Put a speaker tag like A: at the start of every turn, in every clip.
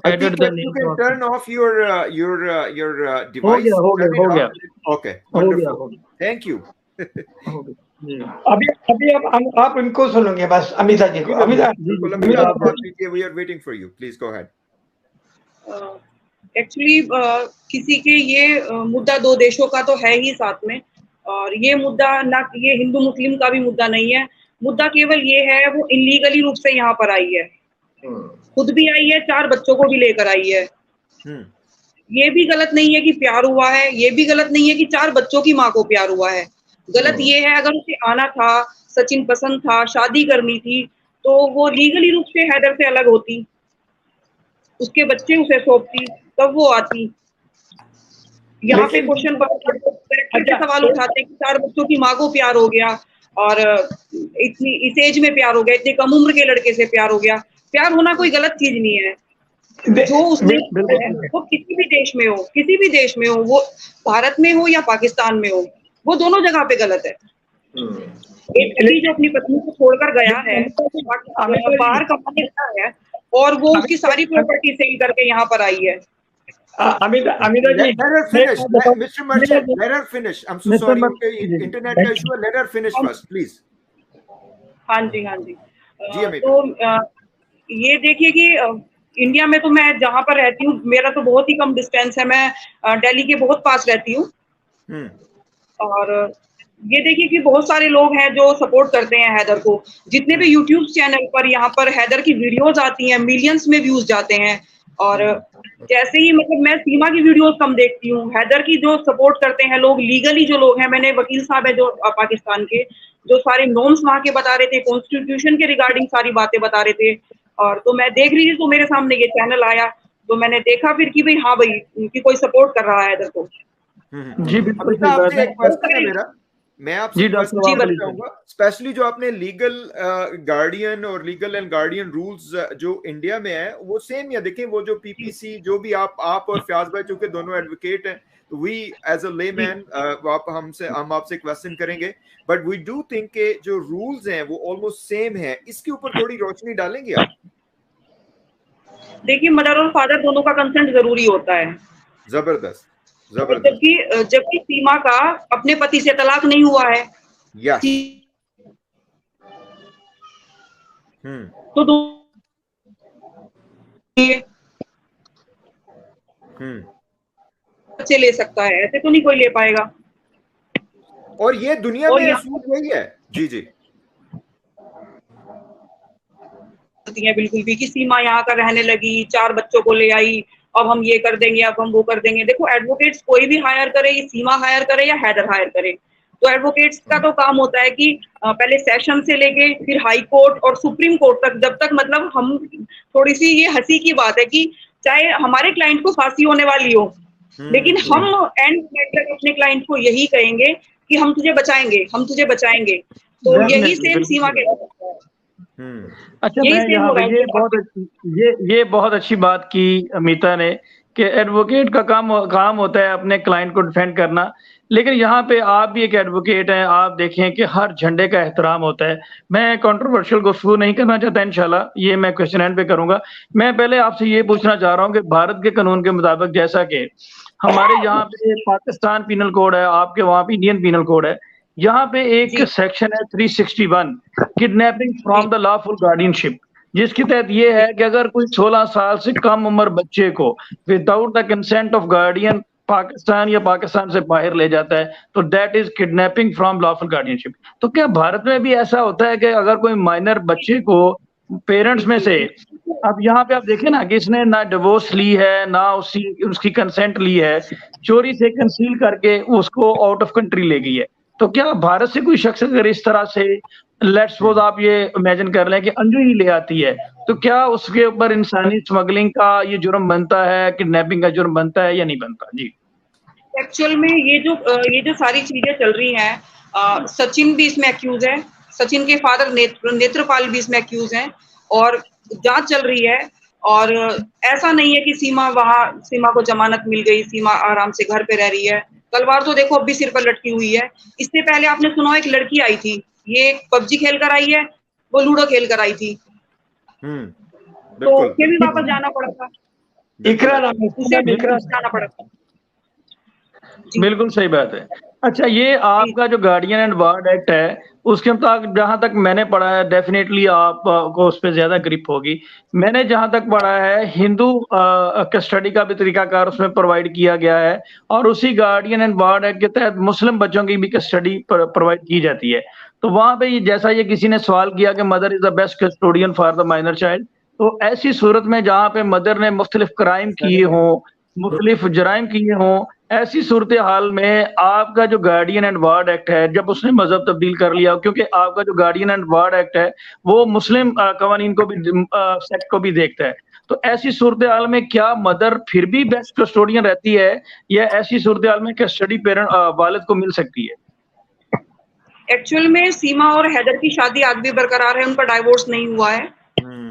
A: I think that you can turn off your device.
B: हो गया.
A: Okay, wonderful. Thank you.
C: अभी आप इनको सुनेंगे बस, अमिता जी को. Amita,
A: we are waiting for you. Please go ahead.
D: Actually किसी के ये मुद्दा दो देशों का तो है ही साथ में, और ये मुद्दा ना ये हिंदू मुस्लिम का भी मुद्दा नहीं है. मुद्दा केवल ये है वो इलीगली रूप से यहाँ पर आई है, खुद भी आई है, 4 बच्चों को भी लेकर आई है. ये भी गलत नहीं है कि प्यार हुआ है, ये भी गलत नहीं है कि 4 बच्चों की माँ को प्यार हुआ है. गलत ये है अगर उसे आना था, सचिन पसंद था, शादी करनी थी, तो वो लीगली रूप से हैदर से अलग होती, उसके बच्चे उसे सौंपती, तब वो आती. यहाँ पे क्वेश्चन पर सवाल उठाते कि 4 बच्चों की माँ को प्यार हो गया और इतनी इस एज में प्यार हो गया, इतनी कम उम्र के लड़के से प्यार हो गया. प्यार होना कोई गलत चीज नहीं है. जो उसने वो किसी भी देश में हो, वो भारत में हो या पाकिस्तान में हो, वो दोनों जगह पे गलत है. एक लड़की जो अपनी पत्नी को छोड़कर गया है, बाहर कमाने गया है, और वो उसकी सारी प्रॉपर्टी सेल करके यहाँ पर आई है.
C: अमिता जी,
A: Mr. Merchant, let her finish. I'm so sorry. Internet का issue है. Let her finish first, please.
D: हाँ जी. तो ये देखिए कि इंडिया में तो मैं जहाँ पर रहती हूँ, मेरा तो बहुत ही कम डिस्टेंस है, मैं दिल्ली के बहुत पास रहती हूँ. और ये देखिए कि बहुत सारे लोग हैं जो सपोर्ट करते हैं हैदर को. जितने भी यूट्यूब चैनल पर यहाँ पर हैदर की वीडियोस आती हैं, मिलियंस में व्यूज जाते हैं. और जैसे ही मतलब मैं सीमा की वीडियोस कम देखती हूँ, हैदर की जो सपोर्ट करते हैं लोग, लीगली जो लोग हैं, मैंने वकील साहब है जो पाकिस्तान के, जो सारे नॉर्म्स वहाँ के बता रहे थे, कॉन्स्टिट्यूशन के रिगार्डिंग सारी बातें बता रहे थे. और तो मैं देख रही थी तो मेरे सामने ये चैनल आया, तो मैंने देखा फिर कि भाई हाँ भाई कि कोई सपोर्ट कर रहा है हैदर को.
A: जी बिल्कुल. आपसे एक क्वेश्चन है मेरा, मैं आपसे चाहूंगा, स्पेशली जो आपने लीगल गार्डियन और लीगल एंड गार्डियन रूल्स जो इंडिया में है वो सेम या देखें वो जो पीपीसी जो भी आप और फयाज भाई चूंकि दोनों एडवोकेट हैं, तो वी एज अ लेमैन हम आपसे क्वेश्चन करेंगे, बट वी डू थिंक के जो रूल्स हैं वो ऑलमोस्ट सेम है. इसके ऊपर थोड़ी रोशनी डालेंगे आप?
D: देखिए, मदर और फादर दोनों का कंसेंट जरूरी होता है.
A: जबरदस्त.
D: जबकि सीमा का अपने पति से तलाक नहीं हुआ है. तो बच्चे ले सकता है, ऐसे तो नहीं कोई ले पाएगा.
A: और ये दुनिया में यही है. जी
D: बिल्कुल भी कि सीमा यहाँ का रहने लगी, 4 बच्चों को ले आई, अब हम ये कर देंगे, अब हम वो कर देंगे. देखो, एडवोकेट्स कोई भी हायर करे, ये सीमा हायर करे या हैदर हायर करे, तो एडवोकेट्स का तो काम होता है कि पहले सेशन से लेके फिर हाई कोर्ट और सुप्रीम कोर्ट तक, जब तक मतलब हम थोड़ी सी ये हंसी की बात है कि चाहे हमारे क्लाइंट को फांसी होने वाली हो, लेकिन हम एंड तक अपने क्लाइंट को यही कहेंगे कि हम तुझे बचाएंगे. तो यही सेम सीमा के.
B: अच्छा, मैं यहाँ पे ये बहुत अच्छी बात की अमिता ने कि एडवोकेट का काम होता है अपने क्लाइंट को डिफेंड करना, लेकिन यहाँ पे आप भी एक एडवोकेट हैं. आप देखें कि हर झंडे का एहतराम होता है. मैं कंट्रोवर्शियल गुफ्तगू नहीं करना चाहता, इंशाल्लाह ये मैं क्वेश्चन एंड पे करूंगा. मैं पहले आपसे ये पूछना चाह रहा हूँ कि भारत के कानून के मुताबिक, जैसा कि हमारे यहाँ पे पाकिस्तान पीनल कोड है, आपके वहाँ पे इंडियन पीनल कोड है, यहाँ पे एक सेक्शन है 361 kidnapping from the lawful guardianship, जिसके तहत ये है कि अगर कोई 16 साल से कम उम्र बच्चे को without the consent of guardian Pakistan या पाकिस्तान से बाहर ले जाता है, तो that is kidnapping from lawful guardianship. तो क्या भारत में भी ऐसा होता है कि अगर कोई माइनर बच्चे को पेरेंट्स में से, अब यहाँ पे आप देखें ना कि इसने ना डिवोर्स ली है, ना उसकी कंसेंट ली है, चोरी से कंसील करके उसको आउट ऑफ कंट्री ले गई है, तो क्या भारत से कोई शख्स अगर इस तरह से, लेट्स सपोज आप ये इमेजिन कर लें कि अंजू ही ले आती है, तो क्या उसके ऊपर इंसानी स्मगलिंग का ये जुर्म बनता है, किडनैपिंग का जुर्म बनता है या नहीं बनता? जी,
D: एक्चुअल में ये जो सारी चीजें चल रही हैं, सचिन भी इसमें एक्यूज है, सचिन के फादर नेत्रपाल भी इसमें एक्यूज हैं, और जांच चल रही है. और ऐसा नहीं है कि सीमा को जमानत मिल गई, सीमा आराम से घर पे रह रही है. तलवार तो देखो अब भी सिर पर लटकी हुई है. इससे पहले आपने सुना एक लड़की आई थी, ये पबजी खेल कर आई है, वो लूडो खेल कर आई थी. तो उसे भी वापस जाना पड़ा था,
C: इकरा नाम है,
D: उसे भी
C: इकरा।
D: जाना पड़ा था।
B: बिल्कुल सही बात है। अच्छा, ये आपका जो गार्डियन एंड वार्ड एक्ट है, उसके मुताबिक जहाँ तक मैंने पढ़ा है, डेफिनेटली आप को उस पे ज़्यादा ग्रिप होगी। मैंने जहाँ तक पढ़ा है, हिंदू कस्टडी का भी तरीकाकार उसमें प्रोवाइड किया गया है और उसी गार्डियन एंड वार्ड एक्ट के तहत मुस्लिम बच्चों की भी कस्टडी प्रोवाइड की जाती है। तो वहाँ पे जैसा ये किसी ने सवाल किया कि mother is the best custodian for the minor child, तो ऐसी सूरत में जहाँ पे मदर ने मुख्तलिफ क्राइम किए हों, मुख्तलिफ जराइम किए हों, ऐसी सूरत हाल में आपका जो गार्डियन एंड वार्ड एक्ट है, जब उसने मजहब तब्दील कर लिया, क्योंकि आपका जो गार्डियन एंड वार्ड एक्ट है वो मुस्लिम कवानीन को भी सेक्ट को भी देखता है, तो ऐसी सूरत हाल में क्या मदर फिर भी बेस्ट कस्टोडियन रहती है या ऐसी सूरत हाल में कस्टडी पेरेंट वालिद को मिल सकती है?
D: एक्चुअल में सीमा और हैदर की शादी आज भी बरकरार है, उनका डाइवोर्स नहीं हुआ है।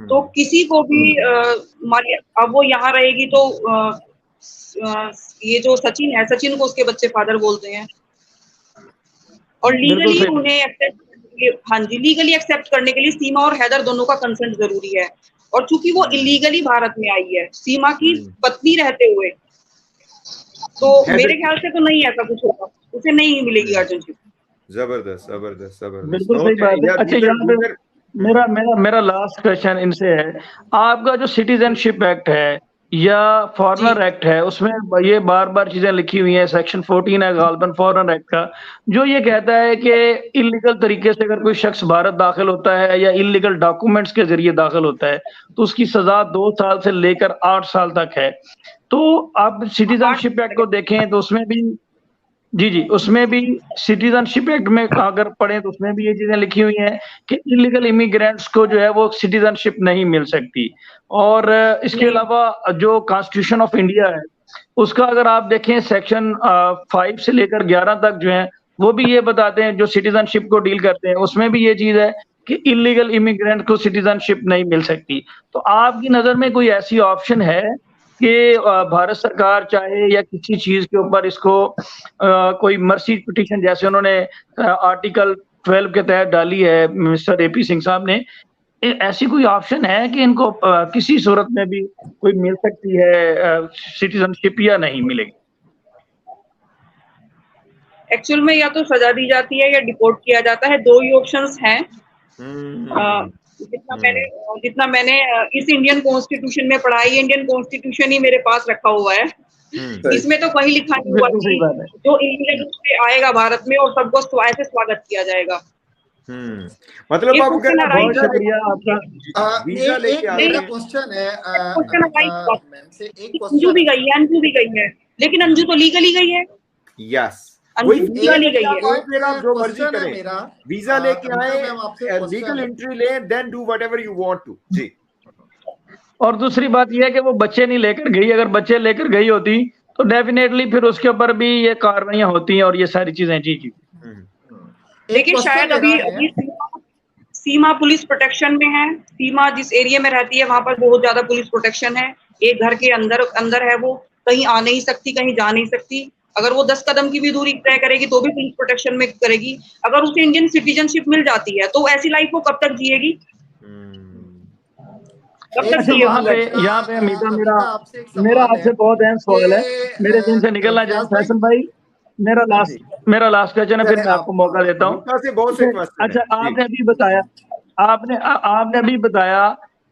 D: तो किसी को भी अब वो यहाँ रहेगी तो ये जो सचिन है, सचिन को उसके बच्चे फादर बोलते हैं और लीगली उन्हें एक्सेप्ट, हाँ जी, लीगली एक्सेप्ट करने के लिए सीमा और हैदर दोनों का कंसेंट जरूरी है। और चूंकि वो इलीगली भारत में आई है सीमा की पत्नी रहते हुए, तो मेरे ख्याल से तो नहीं ऐसा कुछ होगा, उसे नहीं मिलेगी गार्जियनशिप।
A: जबरदस्त जबरदस्त जबरदस्त,
B: बिल्कुल सही बात है। अच्छा, यहाँ पे मेरा लास्ट क्वेश्चन इनसे है, आपका जो सिटीजनशिप एक्ट है या फॉरेनर एक्ट है, उसमें ये बार बार चीजें लिखी हुई हैं, सेक्शन 14 है गालबन फॉरेनर एक्ट का, जो ये कहता है कि इलीगल तरीके से अगर कोई शख्स भारत दाखिल होता है या इलीगल डॉक्यूमेंट्स के जरिए दाखिल होता है तो उसकी सजा 2 साल से लेकर 8 साल तक है। तो आप सिटीजनशिप एक्ट को देखें तो उसमें भी जी, उसमें भी सिटीजनशिप एक्ट में अगर पढ़ें तो उसमें भी ये चीजें लिखी हुई हैं कि इलीगल इमिग्रेंट्स को जो है वो सिटीजनशिप नहीं मिल सकती। और इसके अलावा जो कॉन्स्टिट्यूशन ऑफ इंडिया है उसका अगर आप देखें सेक्शन 5 से लेकर 11 तक जो है वो भी ये बताते हैं, जो सिटीजनशिप को डील करते हैं उसमें भी ये चीज है कि इलीगल इमिग्रेंट को सिटीजनशिप नहीं मिल सकती। तो आपकी नजर में कोई ऐसी ऑप्शन है कि भारत सरकार चाहे या किसी चीज के ऊपर इसको कोई मर्सी पिटीशन जैसे उन्होंने आर्टिकल 12 के तहत डाली है मिस्टर एपी सिंह साहब ने, ऐसी कोई ऑप्शन है कि इनको किसी सूरत में भी कोई मिल सकती है सिटीजनशिप या नहीं मिलेगी?
D: एक्चुअल में या तो सजा दी जाती है या डिपोर्ट किया जाता है, दो ही ऑप्शंस हैं। जितना मैंने इस इंडियन कॉन्स्टिट्यूशन में पढ़ा है, इंडियन कॉन्स्टिट्यूशन ही मेरे पास रखा हुआ है, इसमें तो कहीं लिखा नहीं हुआ कि जो इलीगल रूप से आएगा भारत में और सबको ऐसे स्वागत किया जाएगा।
A: मतलब आप
B: बहुत शुक्रिया आपका।
A: वीजा लेके आए हैं।
D: क्वेश्चन है, अंजू भी गई है, अंजू भी गई है, लेकिन अंजू तो लीगली गई है।
A: यस,
D: वही वीजा ली गई है।
A: फिर आप जो मर्जी करें, वीजा लेके आए, लीगल एंट्री लें, then do whatever you want to. जी,
B: और दूसरी बात यह है कि वो बच्चे नहीं लेकर गई, अगर बच्चे लेकर गई होती तो डेफिनेटली फिर उसके ऊपर भी ये कार्रवाइयां होती हैं और ये सारी चीजें। जी जी,
D: लेकिन शायद अभी सीमा पुलिस प्रोटेक्शन में है। सीमा जिस एरिया में रहती है वहां पर बहुत ज्यादा पुलिस प्रोटेक्शन है। एक घर के अंदर है, वो कहीं आ नहीं सकती, कहीं जा नहीं सकती। अगर वो 10 कदम की भी दूरी तय करेगी तो भी पुलिस प्रोटेक्शन में करेगी। अगर उसे इंडियन सिटीजनशिप मिल जाती है तो ऐसी लाइफ वो कब तक जिएगी?
B: यहाँ पे अमीता, मेरा आपसे बहुत अहम सवाल है, मेरे दिन से निकलना चाहे फैसल भाई, मेरा लास्ट क्वेश्चन है, फिर मैं आपको मौका देता हूँ। अच्छा, आपने अभी बताया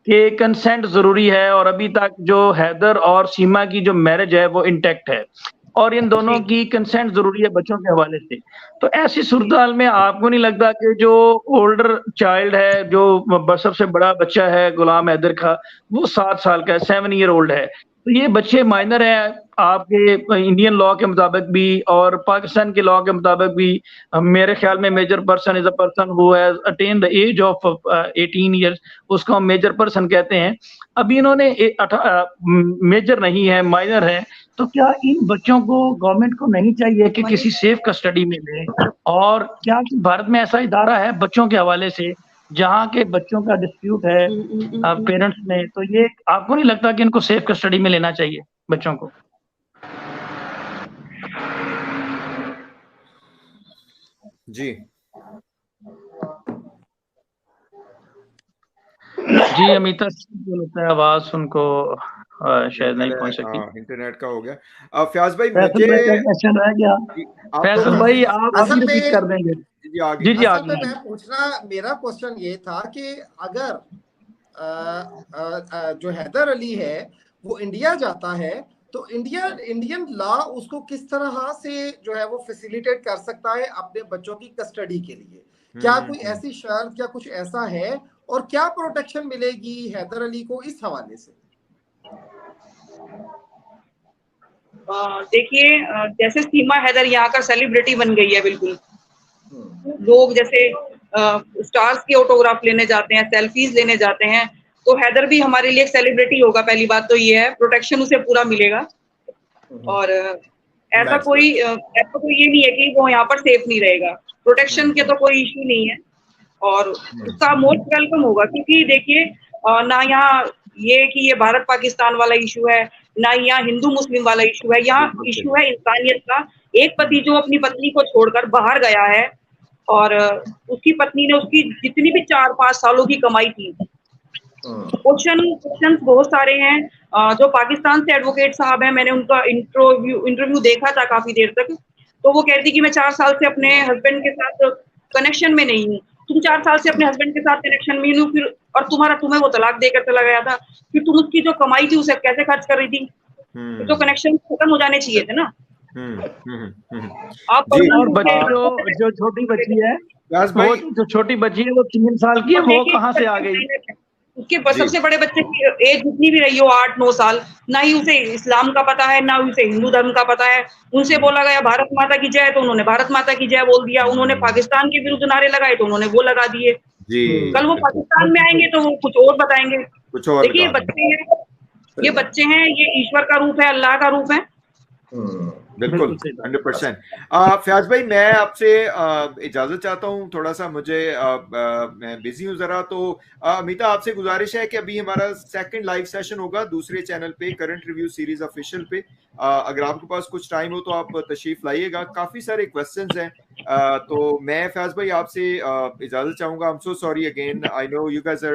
B: कि कंसेंट जरूरी है और अभी तक जो हैदर और सीमा की जो मैरिज है वो इंटैक्ट है और इन दोनों की कंसेंट जरूरी है बच्चों के हवाले से। तो ऐसी सूरत में आपको नहीं लगता कि जो ओल्डर चाइल्ड है, जो सबसे बड़ा बच्चा है गुलाम हैदर का, वो 7 साल का है, 7 ईयर ओल्ड है, तो ये बच्चे माइनर हैं आपके इंडियन लॉ के मुताबिक भी और पाकिस्तान के लॉ के मुताबिक भी। मेरे ख्याल में major person is a person who has attend the age of 18 years, उसको हम मेजर पर्सन कहते हैं। अभी इन्होंने मेजर नहीं है, माइनर है, तो क्या इन बच्चों को गवर्नमेंट को नहीं चाहिए कि किसी सेफ कस्टडी में ले? और क्या भारत में ऐसा इदारा है बच्चों के हवाले से जहाँ के बच्चों का डिस्प्यूट है पेरेंट्स में, तो ये आपको नहीं लगता कि इनको सेफ कस्टडी में लेना चाहिए बच्चों को?
A: जी,
B: जी अमिता लगता है आवाज उनको शायद नहीं पहुंच सकी,
A: इंटरनेट का हो गया। फयाज भाई
B: मुझे
A: क्वेश्चन
B: रह गया, फैसल भाई आप
E: असल में
B: कर देंगे।
A: जी आगे।
B: जी
E: असल में मैं पूछना, मेरा क्वेश्चन ये था कि अगर जो हैदर अली है वो इंडिया जाता है तो इंडियन लॉ उसको किस तरह से जो है वो फैसिलिटेट कर सकता है अपने बच्चों की कस्टडी के लिए? क्या कोई ऐसी शर्त, क्या कुछ ऐसा है, और क्या प्रोटेक्शन मिलेगी हैदर अली को इस हवाले से?
D: देखिए, जैसे सीमा हैदर यहाँ का सेलिब्रिटी बन गई है, बिल्कुल लोग जैसे स्टार्स के ऑटोग्राफ लेने जाते हैं, सेल्फीज लेने जाते हैं, तो हैदर भी हमारे लिए एक सेलिब्रिटी होगा। पहली बात तो ये है, प्रोटेक्शन उसे पूरा मिलेगा। और ऐसा कोई ये नहीं है कि वो यहाँ पर सेफ नहीं रहेगा, प्रोटेक्शन के तो कोई इशू नहीं है और उसका मोस्ट वेलकम होगा। क्योंकि देखिए, ना यहाँ ये कि ये भारत पाकिस्तान वाला इशू है, ना यहाँ हिंदू मुस्लिम वाला इशू है, यहाँ इशू है इंसानियत का। एक पति जो अपनी पत्नी को छोड़कर बाहर गया है और उसकी पत्नी ने उसकी जितनी भी 4-5 सालों की कमाई थी, क्वेश्चन बहुत सारे हैं। जो पाकिस्तान से एडवोकेट साहब हैं, मैंने उनका इंटरव्यू देखा था काफी देर तक, तो वो कहती कि मैं 4 साल से अपने हस्बैंड के साथ कनेक्शन में नहीं हूँ। तुम 4 साल से अपने हस्बैंड के साथ कनेक्शन में नहीं, फिर और तुम्हें वो तलाक देकर चला गया था, फिर तुम उसकी जो कमाई थी उसे कैसे खर्च कर रही थी? तो कनेक्शन खत्म हो जाने चाहिए थे ना।
B: आप और बच्ची जो छोटी बच्ची है, वो जो छोटी बच्ची है वो 3 साल की है, वो कहाँ से आ गई?
D: उसके सबसे बड़े बच्चे की एज जितनी भी रही हो, 8-9 साल, ना ही उसे इस्लाम का पता है, ना उसे हिंदू धर्म का पता है। उनसे बोला गया भारत माता की जय, तो उन्होंने भारत माता की जय बोल दिया। उन्होंने पाकिस्तान के विरुद्ध नारे लगाए, तो उन्होंने वो लगा दिए। कल वो पाकिस्तान में आएंगे तो वो कुछ और बताएंगे। देखिए, ये बच्चे हैं, ये ईश्वर का रूप है, अल्लाह का रूप है।
A: बिल्कुल 100%। फयाज भाई, मैं आपसे इजाजत चाहता हूँ, थोड़ा सा मुझे मैं बिजी हूँ जरा। तो अमिता, आपसे गुजारिश है कि अभी हमारा सेकंड लाइव सेशन होगा दूसरे चैनल पे, करंट रिव्यू सीरीज ऑफिशियल पे। अगर आपके पास कुछ टाइम हो तो आप तशरीफ लाइएगा, काफी सारे क्वेश्चंस हैं। तो मैं फयाज भाई आपसे इजाजत चाहूंगा। I am so sorry again, I know you guys are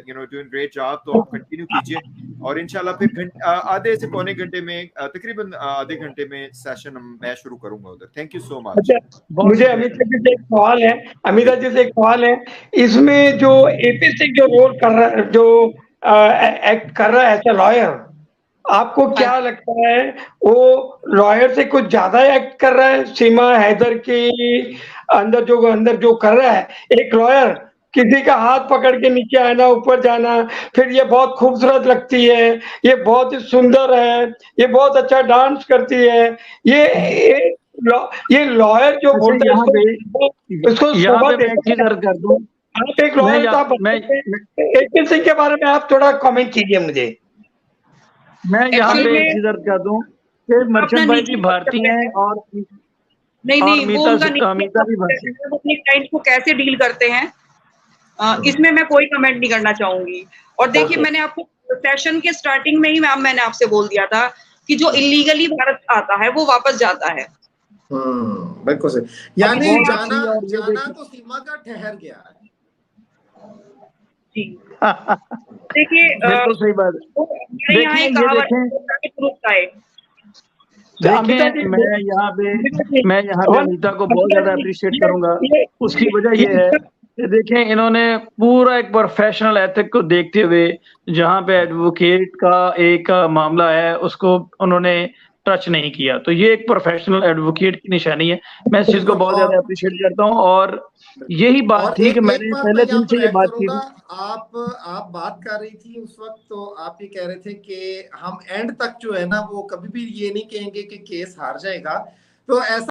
A: doing great job, तो आप कंटिन्यू कीजिए और इंशाल्लाह फिर आधे से पौने घंटे में, तकरीबन आधे घंटे में सेशन मैं शुरू करूंगा उधर। Thank you so much.
C: मुझे अमिता जी से एक सवाल है, इसमें जो एपी सिंह जो रोल कर रहा है, जो एक्ट कर रहा है एज ए लॉयर, आपको क्या लगता है वो लॉयर से कुछ ज्यादा एक्ट कर रहा है सीमा हैदर की अंदर जो कर रहा है? एक लॉयर किसी का हाथ पकड़ के नीचे आना, ऊपर जाना, फिर ये बहुत खूबसूरत लगती है, ये बहुत ही सुंदर है, ये बहुत अच्छा डांस करती है, ये लॉयर जो बोलते हैं इसको कर दूं। आप एक लॉयर एपी सिंह के बारे में आप थोड़ा कमेंट कीजिए मुझे।
B: मैं यहाँ पे इधर कर दूं कि मर्चेंट भाई भी भारतीय हैं और
D: नहीं वो अमिता भी भारतीय है। वो अपने क्लाइंट को कैसे डील करते हैं, इसमें मैं कोई कमेंट नहीं करना चाहूंगी। और देखिए, मैंने आपको सेशन के स्टार्टिंग में ही मैंने आपसे बोल दिया था कि जो इलीगली भारत आता है वो वापस जाता है।
E: बिल्कुल सही, यानी जाना तो सीमा का ठहर गया है।
D: जी देखिए,
B: बिल्कुल सही बात है। देखिए मैं यहाँ पे अमिता को बहुत ज्यादा अप्रिशिएट करूंगा। उसकी वजह ये है कि देखें, इन्होंने पूरा एक प्रोफेशनल एथिक को देखते हुए, जहाँ पे एडवोकेट का एक मामला है उसको उन्होंने टच नहीं किया, तो ये एक प्रोफेशनल एडवोकेट की निशानी है। मैं इस चीज को बहुत ज्यादा अप्रिशिएट करता हूँ और यही बात थी कि मैंने पहले दिन से ये बात की।
E: आप बात कर रही थी उस वक्त, तो आप ये कह रहे थे कि हम एंड तक जो है ना वो कभी भी ये नहीं कहेंगे कि केस हार जाएगा, तो ऐसा